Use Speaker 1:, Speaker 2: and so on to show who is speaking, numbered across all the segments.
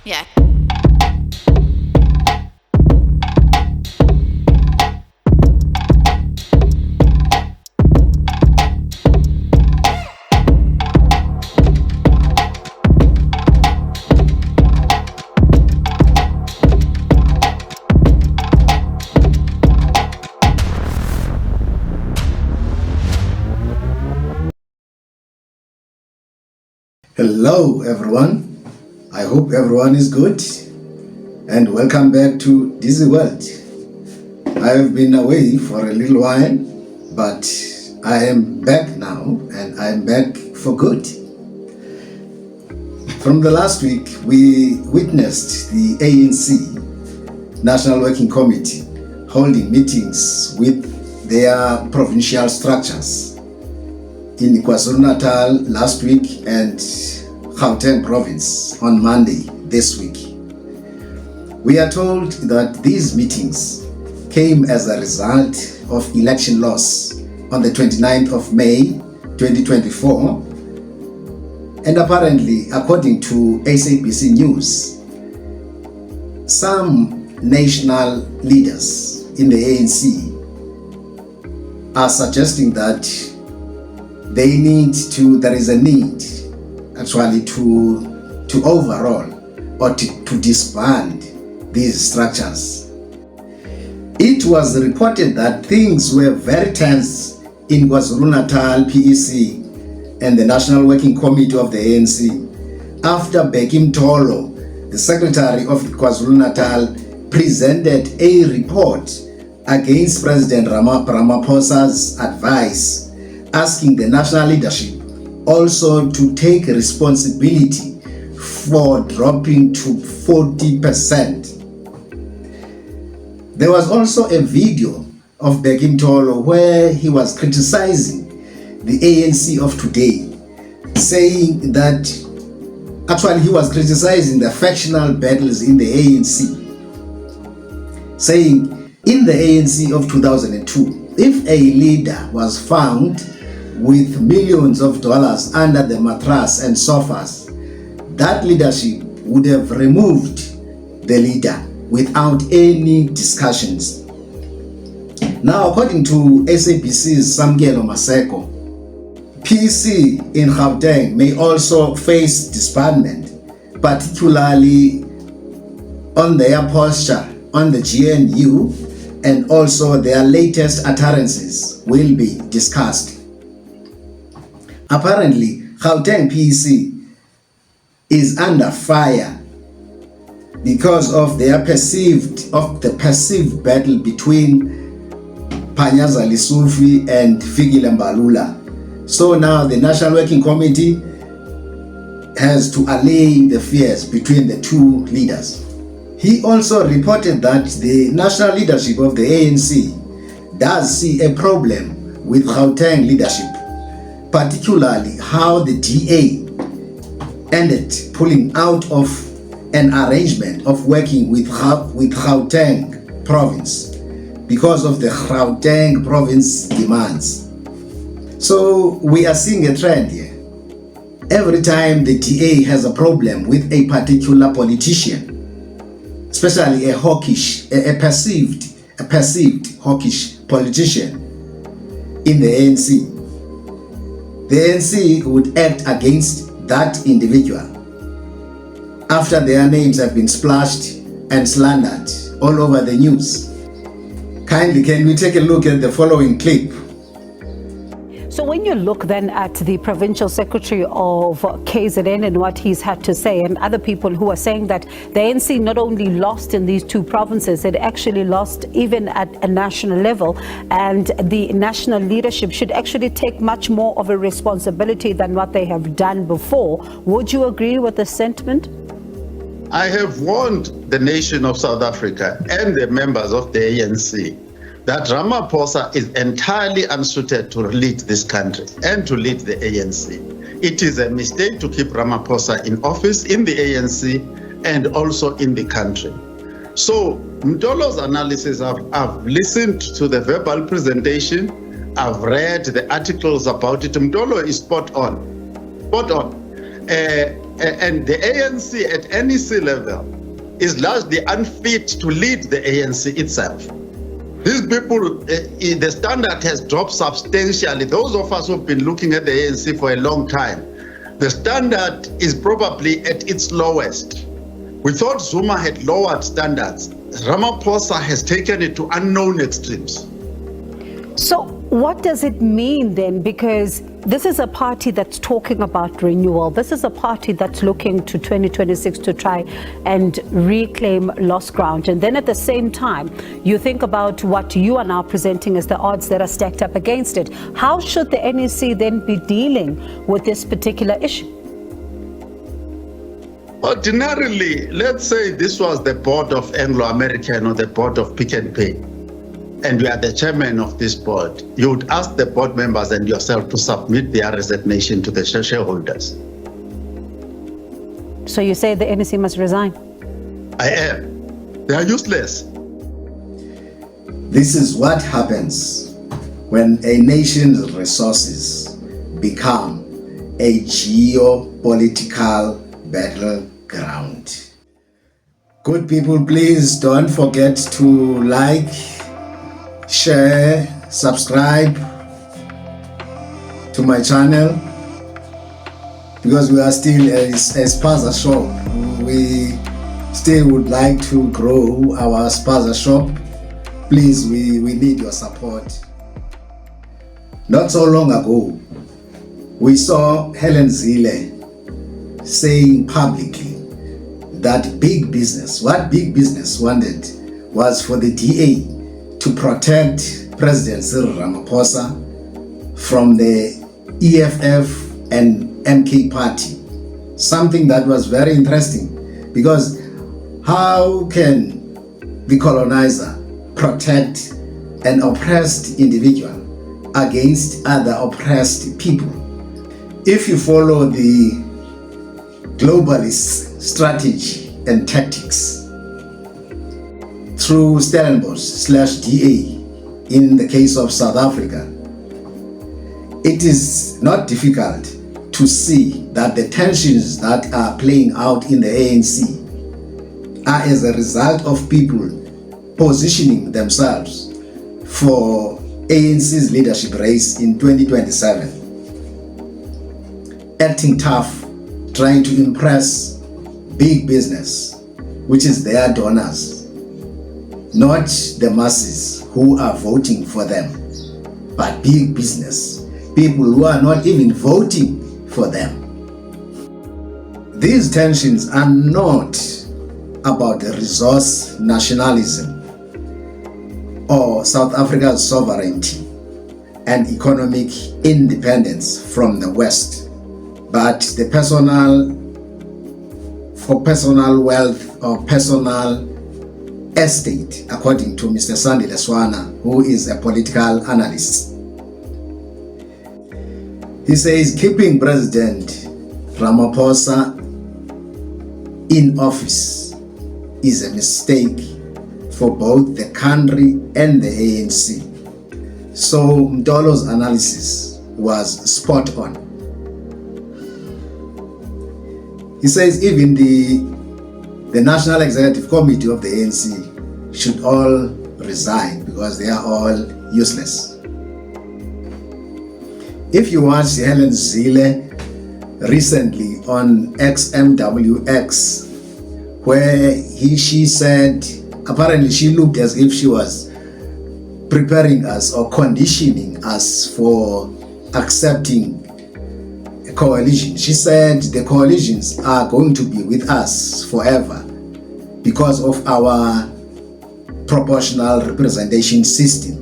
Speaker 1: Yeah.
Speaker 2: Hello everyone, I hope everyone is good and welcome back to Dizzy World. I have been away for a little while, but I am back now and I am back for good. From the last week, we witnessed the ANC National Working Committee holding meetings with their provincial structures in KwaZulu-Natal last week and Gauteng province on Monday this week. We are told that these meetings came as a result of election loss on the 29th of May 2024, and apparently, according to SABC News, some national leaders in the ANC are suggesting that there is a need actually to overhaul or to disband these structures. It was reported that things were very tense in KwaZulu-Natal PEC and the National Working Committee of the ANC after Bheki Mtholo, the Secretary of KwaZulu-Natal, presented a report against President Ramaphosa's advice, asking the national leadership also to take responsibility for dropping to 40%. There was also a video of Bheki Mtholo where he was criticizing the ANC of today, saying that actually he was criticizing the factional battles in the ANC, saying in the ANC of 2002, if a leader was found with millions of dollars under the mattress and sofas, that leadership would have removed the leader without any discussions. Now, according to SABC's Samkelo Maseko, PC in Gauteng may also face disbandment, particularly on their posture on the GNU, and also their latest utterances will be discussed. Apparently, Gauteng PEC is under fire because of the perceived battle between Panyaza Lisufi and Fikile Mbalula. So now the National Working Committee has to allay the fears between the two leaders. He also reported that the national leadership of the ANC does see a problem with Gauteng leadership, particularly how the DA ended pulling out of an arrangement of working with Gauteng province because of the Gauteng province demands. So we are seeing a trend here. Every time the DA has a problem with a particular politician, especially a perceived hawkish politician in the ANC would act against that individual after their names have been splashed and slandered all over the news. Kindly, can we take a look at the following clip?
Speaker 3: So when you look then at the Provincial Secretary of KZN and what he's had to say, and other people who are saying that the ANC not only lost in these two provinces, it actually lost even at a national level, and the national leadership should actually take much more of a responsibility than what they have done before. Would you agree with the sentiment?
Speaker 4: I have warned the nation of South Africa and the members of the ANC that Ramaphosa is entirely unsuited to lead this country and to lead the ANC. It is a mistake to keep Ramaphosa in office in the ANC and also in the country. So Mtholo's analysis, I've listened to the verbal presentation, I've read the articles about it. Mtholo is spot on. and the ANC at NEC level is largely unfit to lead the ANC itself. These people, the standard has dropped substantially. Those of us who've been looking at the ANC for a long time, the standard is probably at its lowest. We thought Zuma had lowered standards. Ramaphosa has taken it to unknown extremes.
Speaker 3: So what does it mean then? Because this is a party that's talking about renewal. This is a party that's looking to 2026 to try and reclaim lost ground. And then at the same time, you think about what you are now presenting as the odds that are stacked up against it. How should the NEC then be dealing with this particular issue?
Speaker 4: Ordinarily, let's say this was the board of Anglo-American or the board of Pick and Pay, and you are the chairman of this board, you would ask the board members and yourself to submit their resignation to the shareholders.
Speaker 3: So you say the NEC must resign?
Speaker 4: I am. They are useless.
Speaker 2: This is what happens when a nation's resources become a geopolitical battleground. Good people, please don't forget to like, share, subscribe to my channel, because we are still a spaza shop. We still would like to grow our spaza shop. Please, we need your support. Not so long ago, we saw Helen Zille saying publicly that big business, what big business wanted was for the DA to protect President Cyril Ramaphosa from the EFF and MK party. Something that was very interesting, because how can the colonizer protect an oppressed individual against other oppressed people? If you follow the globalist strategy and tactics through Stellenbosch/DA in the case of South Africa, it is not difficult to see that the tensions that are playing out in the ANC are as a result of people positioning themselves for ANC's leadership race in 2027, acting tough, trying to impress big business, which is their donors, not the masses who are voting for them, but big business, people who are not even voting for them. These tensions are not about the resource nationalism or South Africa's sovereignty and economic independence from the West, but the personal wealth or personal estate, according to Mr. Sandy Leswana, who is a political analyst. He says keeping President Ramaphosa in office is a mistake for both the country and the ANC. So Mtolo's analysis was spot on. He says even the National Executive Committee of the ANC should all resign because they are all useless. If you watched Helen Zille recently on XMWX, where she said, apparently she looked as if she was preparing us or conditioning us for accepting a coalition. She said the coalitions are going to be with us forever because of our proportional representation system.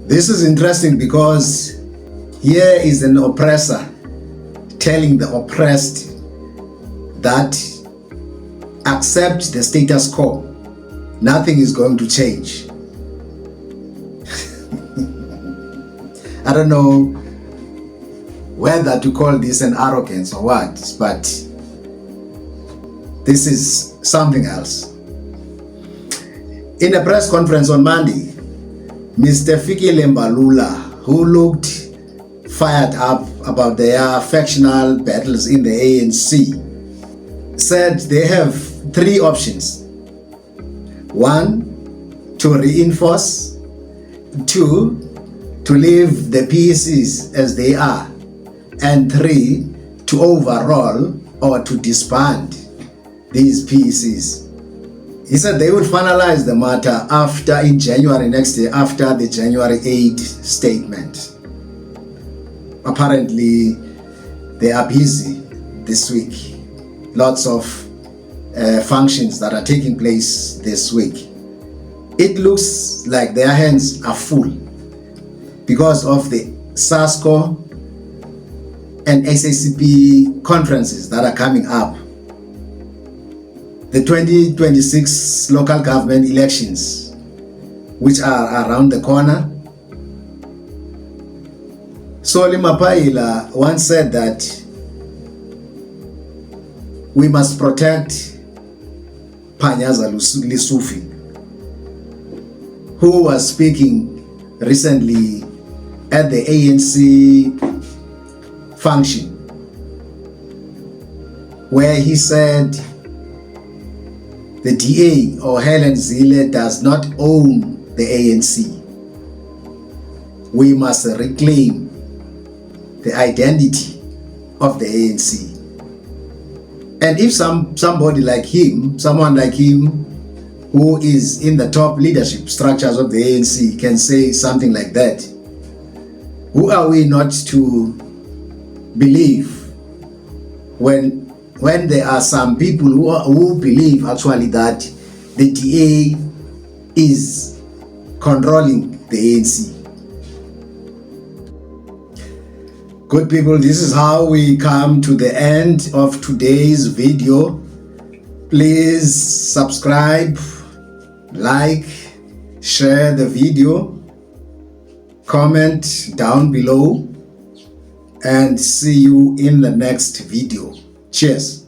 Speaker 2: This is interesting because here is an oppressor telling the oppressed that accept the status quo. Nothing is going to change. I don't know whether to call this an arrogance or what, but this is something else. In a press conference on Monday, Mr. Fikile Mbalula, who looked fired up about their factional battles in the ANC, said they have 3 options. 1, to reinforce. 2, to leave the PECs as they are. And 3, to overhaul or to disband these PECs. He said they will finalize the matter in January next year, after the January 8 statement. Apparently, they are busy this week. Lots of functions that are taking place this week. It looks like their hands are full because of the SASCO and SACP conferences that are coming up. The 2026 local government elections, which are around the corner. Solly Mapaila once said that we must protect Panyaza Lesufi, who was speaking recently at the ANC function, where he said the DA or Helen Zille does not own the ANC. We must reclaim the identity of the ANC. And if somebody like him, someone like him who is in the top leadership structures of the ANC can say something like that, who are we not to believe when there are some people who believe actually that the DA is controlling the ANC? Good people, this is how we come to the end of today's video. Please subscribe, like, share the video, comment down below, and see you in the next video. Cheers.